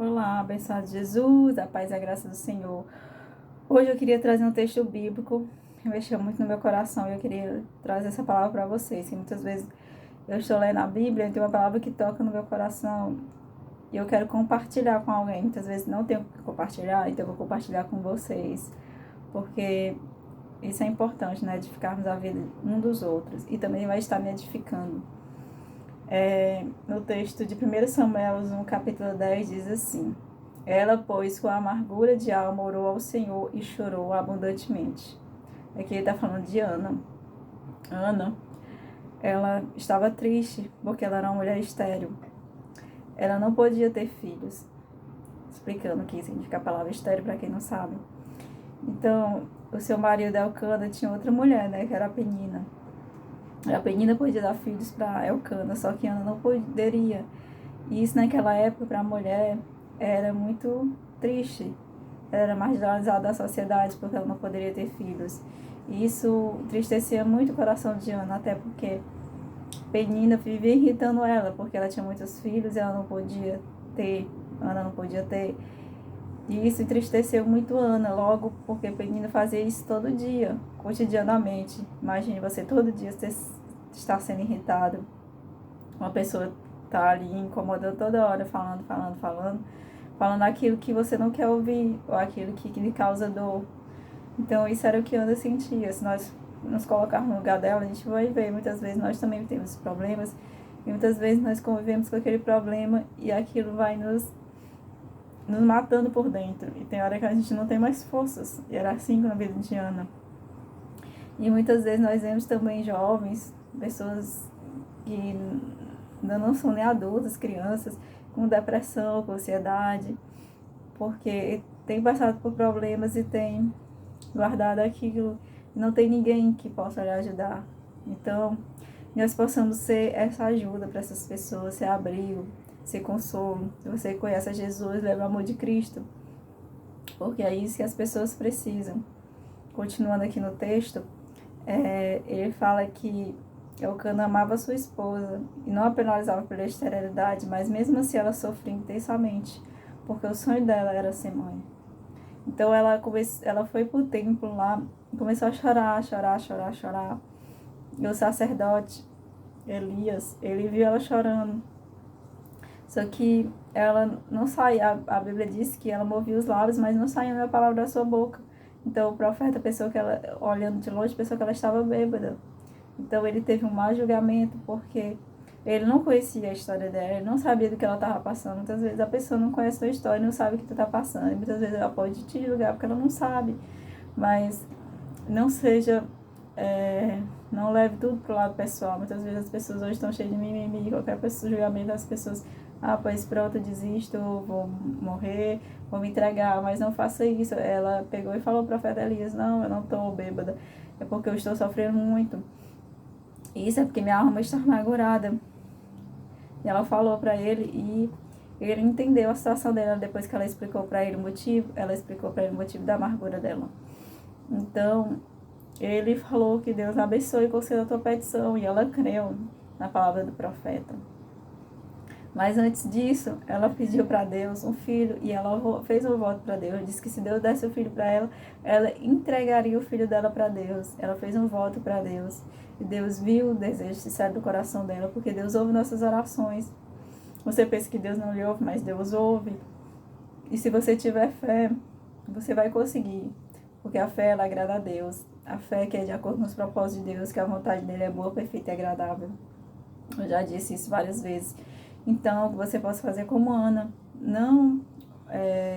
Olá, abençoado Jesus, a paz e a graça do Senhor. Hoje eu queria trazer um texto bíblico que mexeu muito no meu coração e eu queria trazer essa palavra para vocês. Que muitas vezes eu estou lendo a Bíblia e tem uma palavra que toca no meu coração e eu quero compartilhar com alguém. Muitas vezes não tenho o que compartilhar, então eu vou compartilhar com vocês, porque isso é importante, né? Edificarmos a vida um dos outros e também vai estar me edificando. No texto de 1 Samuel, no capítulo 10, diz assim: Ela, pois, com a amargura de alma, orou ao Senhor e chorou abundantemente. Aqui ele está falando de Ana. Ana, ela estava triste porque ela era uma mulher estéril. Ela não podia ter filhos. Explicando o que significa a palavra estéril para quem não sabe. Então, o seu marido Elcana tinha outra mulher, né, que era a Penina. A Penina podia dar filhos para Elcana, só que Ana não poderia. E isso naquela época para a mulher era muito triste. Ela era marginalizada da sociedade porque ela não poderia ter filhos. E isso entristecia muito o coração de Ana, até porque Penina vivia irritando ela, porque ela tinha muitos filhos e ela não podia ter. Ana não podia ter. E isso entristeceu muito Ana, logo porque Penina fazia isso todo dia, cotidianamente. Imagine você todo dia estar sendo irritado. Uma pessoa tá ali incomodando toda hora, falando aquilo que você não quer ouvir, ou aquilo que lhe causa dor. Então isso era o que Ana sentia. Se nós nos colocarmos no lugar dela, a gente vai ver, muitas vezes nós também temos problemas, e muitas vezes nós convivemos com aquele problema e aquilo vai nos matando por dentro. E tem hora que a gente não tem mais forças. E era assim com a vida de Ana. E muitas vezes nós vemos também jovens, pessoas que ainda não são nem adultas, crianças, com depressão, com ansiedade, porque tem passado por problemas e tem guardado aquilo, e não tem ninguém que possa lhe ajudar. Então, nós possamos ser essa ajuda para essas pessoas, ser abrigo, ser consolo. Se você conhece a Jesus, leva o amor de Cristo, porque é isso que as pessoas precisam. Continuando aqui no texto, ele fala que Elcana amava sua esposa e não a penalizava pela esterilidade, mas mesmo assim ela sofria intensamente, porque o sonho dela era ser mãe. Então ela foi pro templo lá e começou a chorar. E o sacerdote Elias, ele viu ela chorando. Só que ela não saía, a Bíblia diz que ela movia os lábios, mas não saía nenhuma palavra da sua boca. Então o profeta pensou que ela, olhando de longe, pensou que ela estava bêbada. Então ele teve um mau julgamento, porque ele não conhecia a história dela, ele não sabia do que ela estava passando. Muitas vezes a pessoa não conhece a sua história e não sabe o que tu está passando. E muitas vezes ela pode te julgar porque ela não sabe. Mas não seja, não leve tudo pro lado pessoal. Muitas vezes as pessoas hoje estão cheias de mimimi, qualquer pessoa, julgamento das pessoas. Pois pronto, eu desisto, vou morrer, vou me entregar, mas não faça isso. Ela pegou e falou ao profeta Elias: não, eu não estou bêbada, é porque eu estou sofrendo muito. Isso é porque minha alma está amargurada. E ela falou para ele e ele entendeu a situação dela depois que ela explicou para ele o motivo. Ela explicou para ele o motivo da amargura dela. Então, ele falou que Deus abençoe e conceda a tua petição. E ela creu na palavra do profeta. Mas antes disso, ela pediu para Deus um filho e ela fez um voto para Deus. Disse que se Deus desse o filho para ela, ela entregaria o filho dela para Deus. Ela fez um voto para Deus. E Deus viu o desejo sincero do coração dela, porque Deus ouve nossas orações. Você pensa que Deus não lhe ouve, mas Deus ouve. E se você tiver fé, você vai conseguir. Porque a fé, ela agrada a Deus. A fé que é de acordo com os propósitos de Deus, que a vontade dele é boa, perfeita e agradável. Eu já disse isso várias vezes. Então, que você possa fazer como Ana, não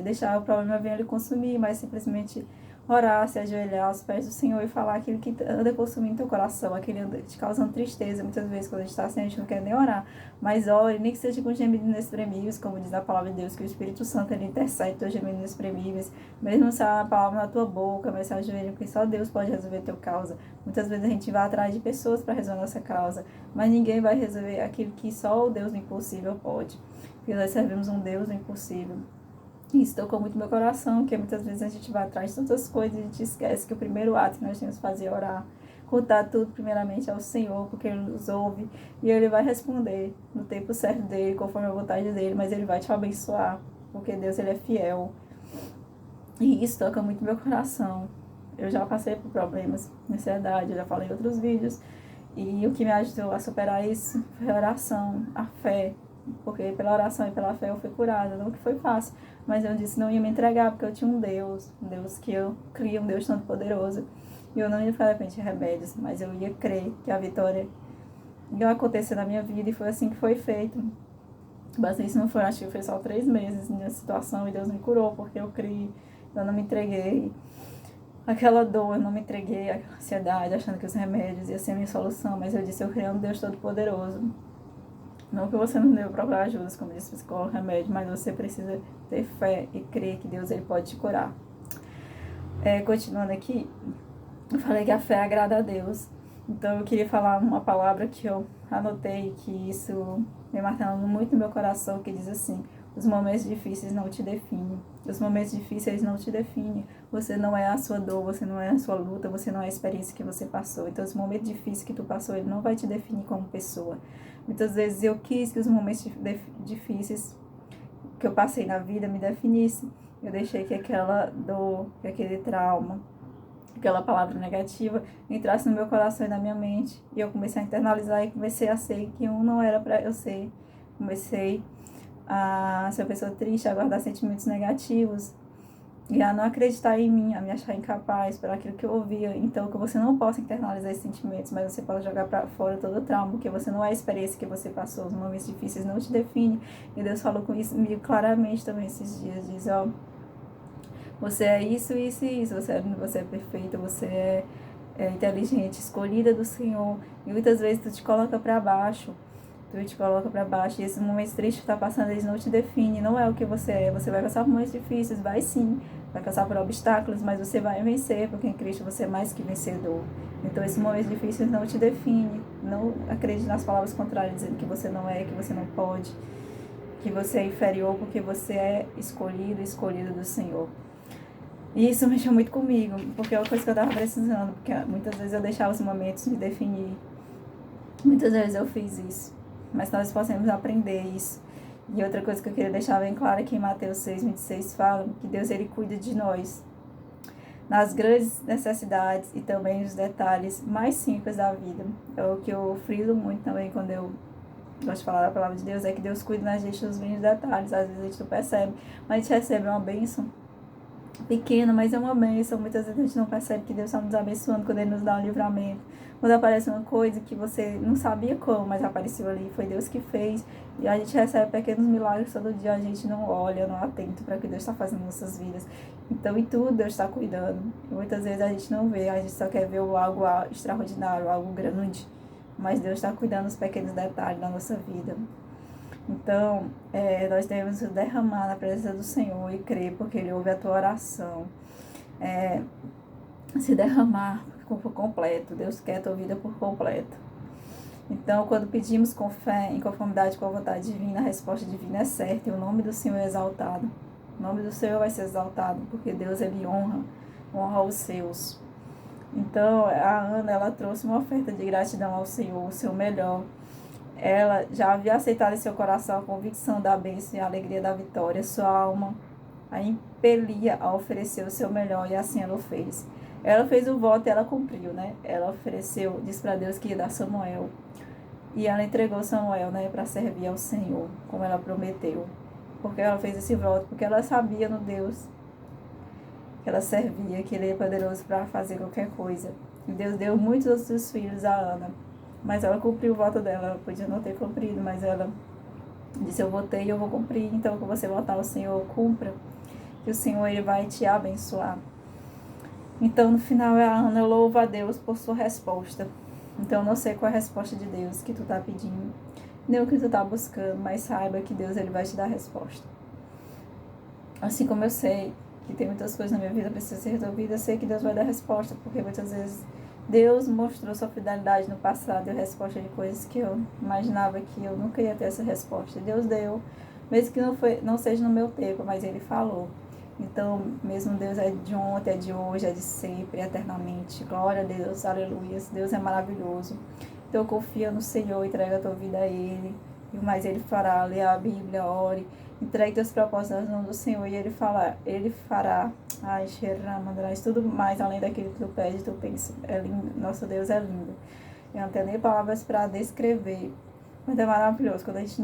deixar o problema vir lhe consumir, mas simplesmente orar, se ajoelhar aos pés do Senhor e falar aquilo que anda consumindo teu coração, aquilo que anda te causando tristeza. Muitas vezes, quando a gente está assim, a gente não quer nem orar, mas ore, nem que seja com gemidos inexprimíveis, como diz a palavra de Deus, que o Espírito Santo ele intercede teus gemidos inexprimíveis, mesmo se a palavra na tua boca, mas se ajoelha, porque só Deus pode resolver teu causa. Muitas vezes a gente vai atrás de pessoas para resolver nossa causa, mas ninguém vai resolver aquilo que só o Deus do impossível pode, porque nós servimos um Deus do impossível. Isso tocou muito meu coração, que muitas vezes a gente vai atrás de tantas coisas e a gente esquece que o primeiro ato que nós temos que fazer é orar. Contar tudo primeiramente ao Senhor, porque Ele nos ouve e Ele vai responder no tempo certo dEle, conforme a vontade dEle, mas Ele vai te abençoar. porque Deus, ele é fiel. E isso toca muito meu coração. Eu já passei por problemas, ansiedade, eu já falei em outros vídeos. E o que me ajudou a superar isso foi a oração, a fé. Porque pela oração e pela fé eu fui curada. Não que foi fácil, mas eu disse que não ia me entregar, porque eu tinha um Deus que eu cria, um Deus todo poderoso. E eu não ia ficar dependente de remédios, mas eu ia crer que a vitória ia acontecer na minha vida, e foi assim que foi feito. Mas isso não foi, acho que foi só 3 meses nessa situação, e Deus me curou, porque eu criei, eu não me entreguei. Aquela dor, eu não me entreguei, aquela ansiedade, achando que os remédios iam ser a minha solução, mas eu disse, eu creio um Deus Todo-Poderoso. Não que você não deva procurar ajuda, como disse o psicólogo, remédio, mas você precisa ter fé e crer que Deus, ele pode te curar. Continuando aqui, eu falei que a fé agrada a Deus. Então eu queria falar uma palavra que eu anotei, que isso me martelando muito no meu coração, que diz assim: os momentos difíceis não te definem. Os momentos difíceis não te definem. Você não é a sua dor, você não é a sua luta, você não é a experiência que você passou. Então os momentos difíceis que tu passou, ele não vai te definir como pessoa. Muitas vezes eu quis que os momentos difíceis que eu passei na vida me definissem. Eu deixei que aquela dor, que aquele trauma, aquela palavra negativa entrasse no meu coração e na minha mente. E eu comecei a internalizar e comecei a ser que um não era para eu ser. Comecei a ser uma pessoa triste, a guardar sentimentos negativos e a não acreditar em mim, a me achar incapaz por aquilo que eu ouvia. Então, que você não possa internalizar esses sentimentos, mas você pode jogar para fora todo o trauma, porque você não é a experiência que você passou. Os momentos difíceis não te definem. E Deus falou com isso comigo claramente também esses dias. Diz, ó, você é isso, isso e isso. Você é perfeita, você é inteligente, escolhida do Senhor. E muitas vezes tu te coloca para baixo. Tu te coloca para baixo. E esses momentos tristes que tá passando, eles não te definem. Não é o que você é. Você vai passar por momentos difíceis, vai sim. Vai passar por obstáculos, mas você vai vencer, porque em Cristo você é mais que vencedor. Então esses momentos difíceis não te definem. Não acredite nas palavras contrárias, dizendo que você não é, que você não pode, que você é inferior, porque você é escolhido do Senhor. E isso mexeu muito comigo, porque é uma coisa que eu tava precisando, porque muitas vezes eu deixava os momentos me definir. Muitas vezes eu fiz isso, mas nós podemos aprender isso. E outra coisa que eu queria deixar bem clara, que em Mateus 6:26 fala que Deus, ele cuida de nós nas grandes necessidades e também nos detalhes mais simples da vida. É o que eu friso muito também quando eu gosto de falar da palavra de Deus, é que Deus cuida da gente nos mínimos detalhes. Às vezes a gente não percebe, mas a gente recebe uma bênção pequena, mas é uma bênção. Muitas vezes a gente não percebe que Deus está nos abençoando quando Ele nos dá um livramento. Quando aparece uma coisa que você não sabia como, mas apareceu ali, foi Deus que fez. E a gente recebe pequenos milagres todo dia, a gente não olha, não atenta para o que Deus está fazendo em nossas vidas. Então, em tudo Deus está cuidando. E muitas vezes a gente não vê, a gente só quer ver algo extraordinário, algo grande. Mas Deus está cuidando dos pequenos detalhes da nossa vida. Então, nós devemos derramar na presença do Senhor e crer, porque Ele ouve a tua oração. Se derramar por completo. Deus quer a tua vida por completo. Então, quando pedimos com fé, em conformidade com a vontade divina, a resposta divina é certa e o nome do Senhor é exaltado. O nome do Senhor vai ser exaltado, porque Deus, ele honra os seus. Então, a Ana, ela trouxe uma oferta de gratidão ao Senhor, o seu melhor. Ela já havia aceitado em seu coração a convicção da bênção e a alegria da vitória. Sua alma a impelia a oferecer o seu melhor, e assim ela o fez. Ela fez o voto e ela cumpriu, né? Ela ofereceu, disse para Deus que ia dar Samuel. E ela entregou Samuel, né, para servir ao Senhor, como ela prometeu. Porque ela fez esse voto, porque ela sabia no Deus que ela servia, que Ele é poderoso para fazer qualquer coisa. E Deus deu muitos outros filhos a Ana. Mas ela cumpriu o voto dela. Ela podia não ter cumprido, mas ela disse: eu votei e eu vou cumprir. Então, que você votar, o Senhor cumpra, que o Senhor, ele vai te abençoar. Então, no final, a Ana louva a Deus por sua resposta. Então, não sei qual é a resposta de Deus que tu tá pedindo, nem o que tu tá buscando, mas saiba que Deus, ele vai te dar a resposta. Assim como eu sei que tem muitas coisas na minha vida que precisam ser resolvidas, eu sei que Deus vai dar a resposta, porque muitas vezes Deus mostrou sua fidelidade no passado, deu resposta de coisas que eu imaginava que eu nunca ia ter essa resposta. Deus deu, mesmo que não seja no meu tempo, mas Ele falou. Então, mesmo Deus é de ontem, é de hoje, é de sempre, eternamente. Glória a Deus, aleluia. Deus é maravilhoso. Então, confia no Senhor, entrega a tua vida a Ele. E o mais Ele fará, lê a Bíblia, ore. Entregue teus propósitos nas mãos do Senhor e Ele fará. Ai, Xerramandraz, tudo mais além daquilo que tu pede, tu pensa. É lindo, nosso Deus é lindo. Eu não tenho nem palavras para descrever. Mas é maravilhoso quando a gente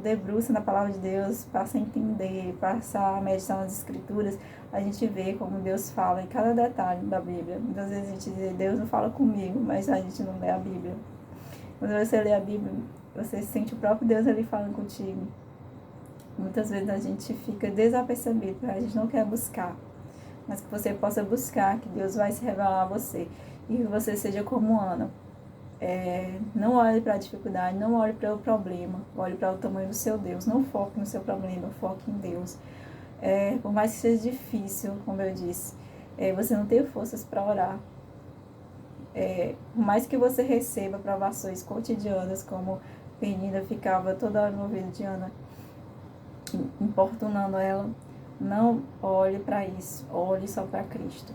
debruça na palavra de Deus, passa a entender, passa a meditar nas escrituras, a gente vê como Deus fala em cada detalhe da Bíblia. Muitas vezes a gente diz, Deus não fala comigo, mas a gente não lê a Bíblia. Quando você lê a Bíblia, você sente o próprio Deus ali falando contigo. Muitas vezes a gente fica desapercebido, a gente não quer buscar, mas que você possa buscar, que Deus vai se revelar a você e que você seja como Ana. Não olhe para a dificuldade, não olhe para o problema, olhe para o tamanho do seu Deus, não foque no seu problema, foque em Deus. Por mais que seja difícil, como eu disse, você não tem forças para orar. Por mais que você receba provações cotidianas, como Penina ficava toda hora no ouvido de Ana, importunando ela, não olhe para isso, olhe só para Cristo.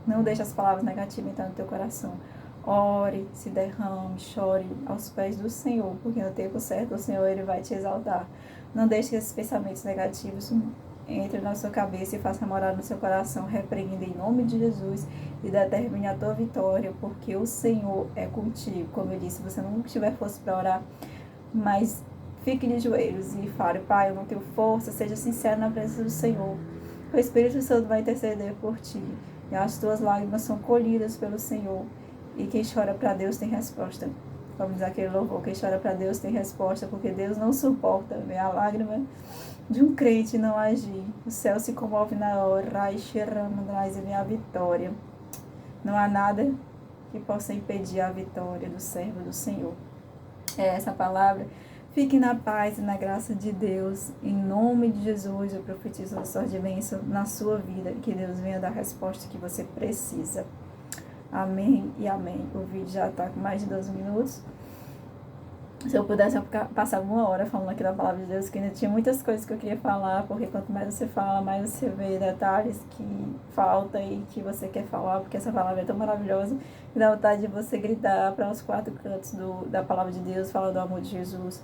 Não deixe as palavras negativas entrar no teu coração. Ore, se derrame, chore aos pés do Senhor, porque no tempo certo o Senhor Ele vai te exaltar. Não deixe que esses pensamentos negativos entrem na sua cabeça e façam morar no seu coração. Repreenda em nome de Jesus e determine a tua vitória, porque o Senhor é contigo. Como eu disse, você não tiver força para orar, mas fique de joelhos e fale, Pai, eu não tenho força, seja sincero na presença do Senhor. O Espírito Santo vai interceder por ti e as tuas lágrimas são colhidas pelo Senhor. E quem chora para Deus tem resposta. Como diz aquele louvor, quem chora para Deus tem resposta, porque Deus não suporta ver a lágrima de um crente não agir. O céu se comove na hora, e vem a vitória. Não há nada que possa impedir a vitória do servo do Senhor. É essa palavra. Fique na paz e na graça de Deus. Em nome de Jesus, eu profetizo a sorte de bênção na sua vida. Que Deus venha dar a resposta que você precisa. Amém e amém. O vídeo já está com mais de 12 minutos. Se eu pudesse passar 1 hora falando aqui da palavra de Deus, que ainda tinha muitas coisas que eu queria falar, porque quanto mais você fala, mais você vê detalhes que falta e que você quer falar, porque essa palavra é tão maravilhosa, que dá vontade de você gritar para os 4 cantos da palavra de Deus, falar do amor de Jesus.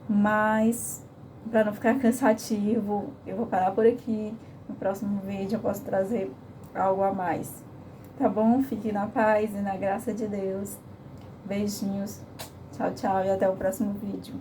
Mas, para não ficar cansativo, eu vou parar por aqui. No próximo vídeo eu posso trazer algo a mais. Tá bom? Fique na paz e na graça de Deus. Beijinhos. Tchau, tchau e até o próximo vídeo.